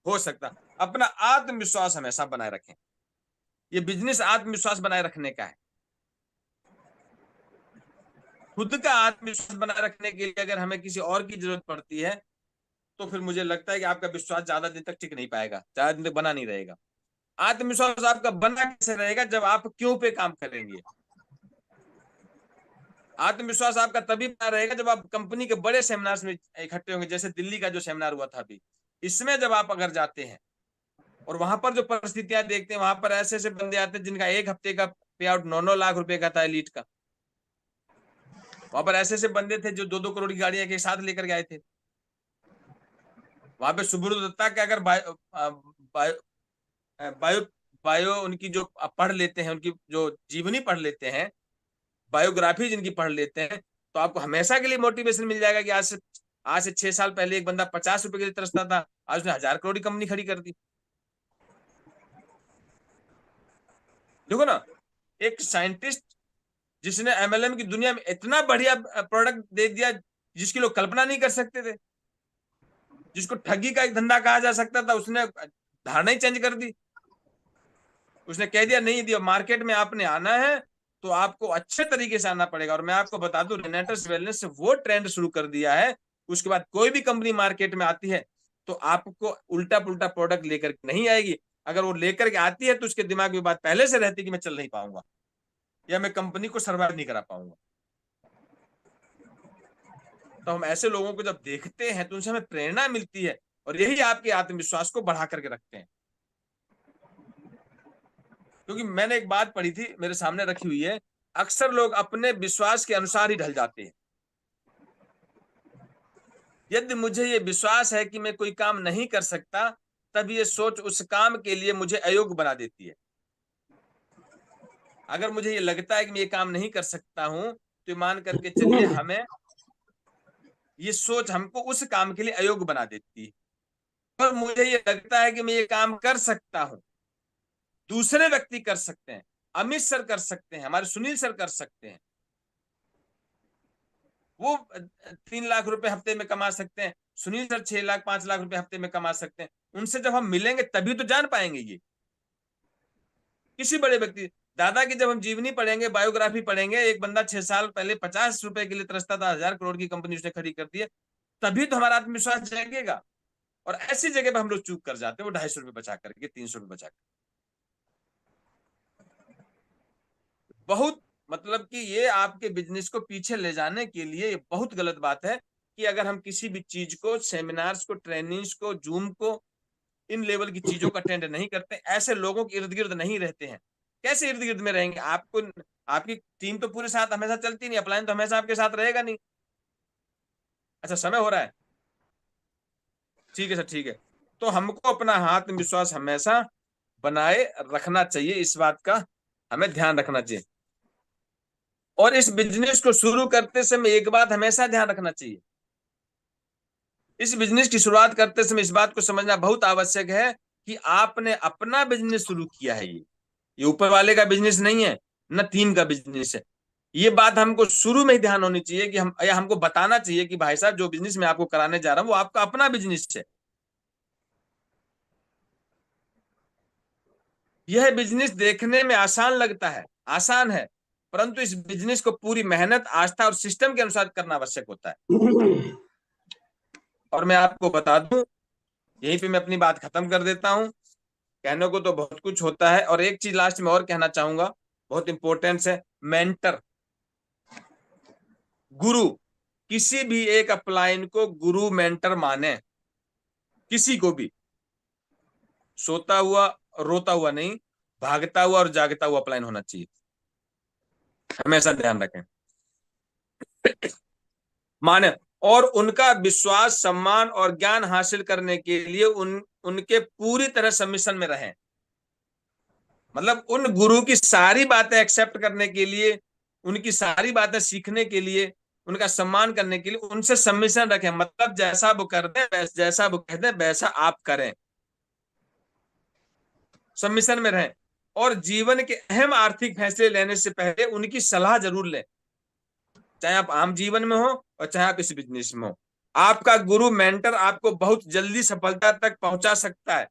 हो सकता। अपना आत्मविश्वास हमेशा बनाए रखें। ये बिजनेस आत्मविश्वास बनाए रखने का है। खुद का आत्मविश्वास बनाए रखने के लिए अगर हमें किसी और की जरूरत पड़ती है तो फिर मुझे लगता है कि आपका विश्वास ज्यादा दिन तक टिक नहीं पाएगा, ज्यादा दिन तक बना नहीं रहेगा। आत्मविश्वास आपका बना कैसे रहेगा? जब आप क्यों पे काम करेंगे। आत्मविश्वास आपका तभी बना रहेगा जब आप कंपनी के बड़े सेमिनार्स में इकट्ठे होंगे, जैसे दिल्ली का जो सेमिनार हुआ था अभी, इसमें जब आप अगर जाते हैं और वहां पर जो परिस्थितियां देखते हैं, वहां पर ऐसे ऐसे बंदे आते हैं जिनका एक हफ्ते का पे आउट 9-9 लाख रुपए का था एलीट का। वहां पर ऐसे ऐसे बंदे थे जो 2-2 करोड़ की गाड़ियां एक साथ लेकर के आए थे। वहां पे सुब्रत दत्ता के अगर बायो बायो बायो उनकी जो पढ़ लेते हैं, उनकी जो जीवनी पढ़ लेते हैं, बायोग्राफी जिनकी पढ़ लेते हैं, तो आपको हमेशा के लिए मोटिवेशन मिल जाएगा कि आज से 6 साल पहले एक बंदा 50 रुपए के लिए तरसता था, आज उसने 1000 करोड़ की कंपनी खड़ी कर दी। देखो ना, एक साइंटिस्ट जिसने एमएलएम की दुनिया में इतना बढ़िया प्रोडक्ट दे दिया जिसकी लोग कल्पना नहीं कर सकते थे, जिसको ठगी का एक धंधा कहा जा सकता था, उसने धारणा ही चेंज कर दी। उसने कह दिया नहीं दिया, मार्केट में आपने आना है तो आपको अच्छे तरीके से आना पड़ेगा। और मैं आपको बता दूं, रेनेटस वेलनेस से वो ट्रेंड शुरू कर दिया है, उसके बाद कोई भी कंपनी मार्केट में आती है तो आपको उल्टा पुल्टा प्रोडक्ट लेकर नहीं आएगी। अगर वो लेकर के आती है तो उसके दिमाग में बात पहले से रहती है कि मैं चल नहीं पाऊंगा या मैं कंपनी को सर्वाइव नहीं करा पाऊंगा। तो हम ऐसे लोगों को जब देखते हैं तो उनसे हमें प्रेरणा मिलती है और यही आपके आत्मविश्वास को बढ़ा करके रखते हैं। क्योंकि मैंने एक बात पढ़ी थी, मेरे सामने रखी हुई है, अक्सर लोग अपने विश्वास के अनुसार ही ढल जाते हैं। यदि मुझे ये विश्वास है कि मैं कोई काम नहीं कर सकता, तब ये सोच उस काम के लिए मुझे अयोग्य बना देती है। अगर मुझे ये लगता है कि मैं ये काम नहीं कर सकता हूं, तो मान करके चलिए हमें ये सोच हमको उस काम के लिए अयोग्य बना देती है। और मुझे ये लगता है कि मैं ये काम कर सकता हूं, दूसरे व्यक्ति कर सकते हैं, अमित सर कर सकते हैं, हमारे सुनील सर कर सकते हैं, वो 3 लाख रुपए हफ्ते में कमा सकते हैं, सुनील सर 6 लाख 5 लाख रुपए हफ्ते में कमा सकते हैं। उनसे जब हम मिलेंगे तभी तो जान पाएंगे ये। किसी बड़े व्यक्ति, दादा की जब हम जीवनी पढ़ेंगे, बायोग्राफी पढ़ेंगे, एक बंदा 6 साल पहले 50 रुपए के लिए तरसता था, 1000 करोड़ की कंपनी उसने खड़ी कर दी है, तभी तो हमारा आत्मविश्वास जागेगा। और ऐसी जगह पर हम लोग चूक कर जाते हैं, वो 250 रुपए बचा करके, 300 रुपए बचा कर। बहुत मतलब कि ये आपके बिजनेस को पीछे ले जाने के लिए ये बहुत गलत बात है कि अगर हम किसी भी चीज को, सेमिनार्स को, ट्रेनिंग्स को, जूम को, इन लेवल की चीजों का अटेंड नहीं करते, ऐसे लोगों के इर्द गिर्द नहीं रहते हैं। कैसे इर्द गिर्द में रहेंगे? आपको, आपकी टीम तो पूरे साथ हमेशा चलती नहीं, अपलाइन तो हमेशा आपके साथ रहेगा नहीं। अच्छा, समय हो रहा है, ठीक है सर, ठीक है। तो हमको अपना आत्मविश्वास हमेशा बनाए रखना चाहिए, इस बात का हमें ध्यान रखना चाहिए। और इस बिजनेस को शुरू करते समय एक बात हमेशा ध्यान रखना चाहिए, इस बिजनेस की शुरुआत करते समय इस बात को समझना बहुत आवश्यक है कि आपने अपना बिजनेस शुरू किया है। ये ऊपर वाले का बिजनेस नहीं है, न टीम का बिजनेस है। ये बात हमको शुरू में ही ध्यान होनी चाहिए कि हम, या हमको बताना चाहिए कि भाई साहब, जो बिजनेस मैं आपको कराने जा रहा हूं वो आपका अपना बिजनेस है। यह बिजनेस देखने में आसान लगता है, आसान है, परंतु इस बिजनेस को पूरी मेहनत, आस्था और सिस्टम के अनुसार करना आवश्यक होता है। और मैं आपको बता दूं, यहीं पे मैं अपनी बात खत्म कर देता हूं। कहने को तो बहुत कुछ होता है, और एक चीज लास्ट में और कहना चाहूंगा, बहुत इंपॉर्टेंस है, मेंटर, गुरु। किसी भी एक अपलाइन को गुरु मेंटर माने, किसी को भी। सोता हुआ, रोता हुआ नहीं, भागता हुआ और जागता हुआ अपलाइन होना चाहिए, हमेशा ध्यान रखें। माने, और उनका विश्वास, सम्मान और ज्ञान हासिल करने के लिए उनके पूरी तरह सबमिशन में रहें। मतलब उन गुरु की सारी बातें एक्सेप्ट करने के लिए, उनकी सारी बातें सीखने के लिए, उनका सम्मान करने के लिए उनसे सबमिशन रखें। मतलब जैसा वो कर दे, जैसा वो कह दे, वैसा आप करें, सबमिशन में रहें। और जीवन के अहम आर्थिक फैसले लेने से पहले उनकी सलाह जरूर लें, चाहे आप आम जीवन में हो और चाहे आप इस बिजनेस में हो। आपका गुरु, मेंटर आपको बहुत जल्दी सफलता तक पहुंचा सकता है।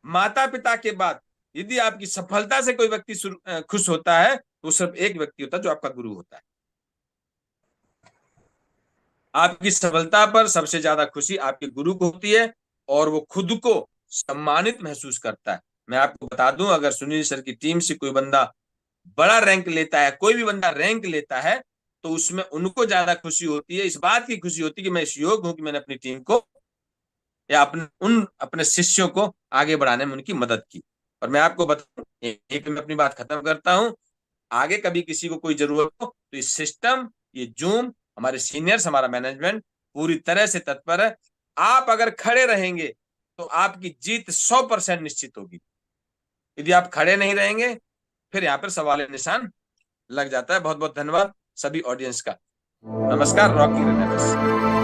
माता पिता के बाद यदि आपकी सफलता से कोई व्यक्ति खुश होता है तो वो सिर्फ एक व्यक्ति होता है, जो आपका गुरु होता है। आपकी सफलता पर सबसे ज्यादा खुशी आपके गुरु को होती है और वो खुद को सम्मानित महसूस करता है। मैं आपको बता दूं, अगर सुनील सर की टीम से कोई बंदा बड़ा रैंक लेता है, कोई भी बंदा रैंक लेता है, तो उसमें उनको ज्यादा खुशी होती है, इस बात की खुशी होती है कि मैं इस योग्य हूं कि मैंने अपनी टीम को या अपने शिष्यों को आगे बढ़ाने में उनकी मदद की। और मैं आपको बताऊं, एक मैं अपनी बात खत्म करता हूं, आगे कभी किसी को कोई जरूरत हो तो ये सिस्टम, ये जूम, हमारे सीनियर्स, हमारा मैनेजमेंट पूरी तरह से तत्पर है। आप अगर खड़े रहेंगे तो आपकी जीत 100% निश्चित होगी। यदि आप खड़े नहीं रहेंगे फिर यहाँ पर सवाल निशान लग जाता है। बहुत बहुत धन्यवाद सभी ऑडियंस का। नमस्कार, रॉकी रेनेबस।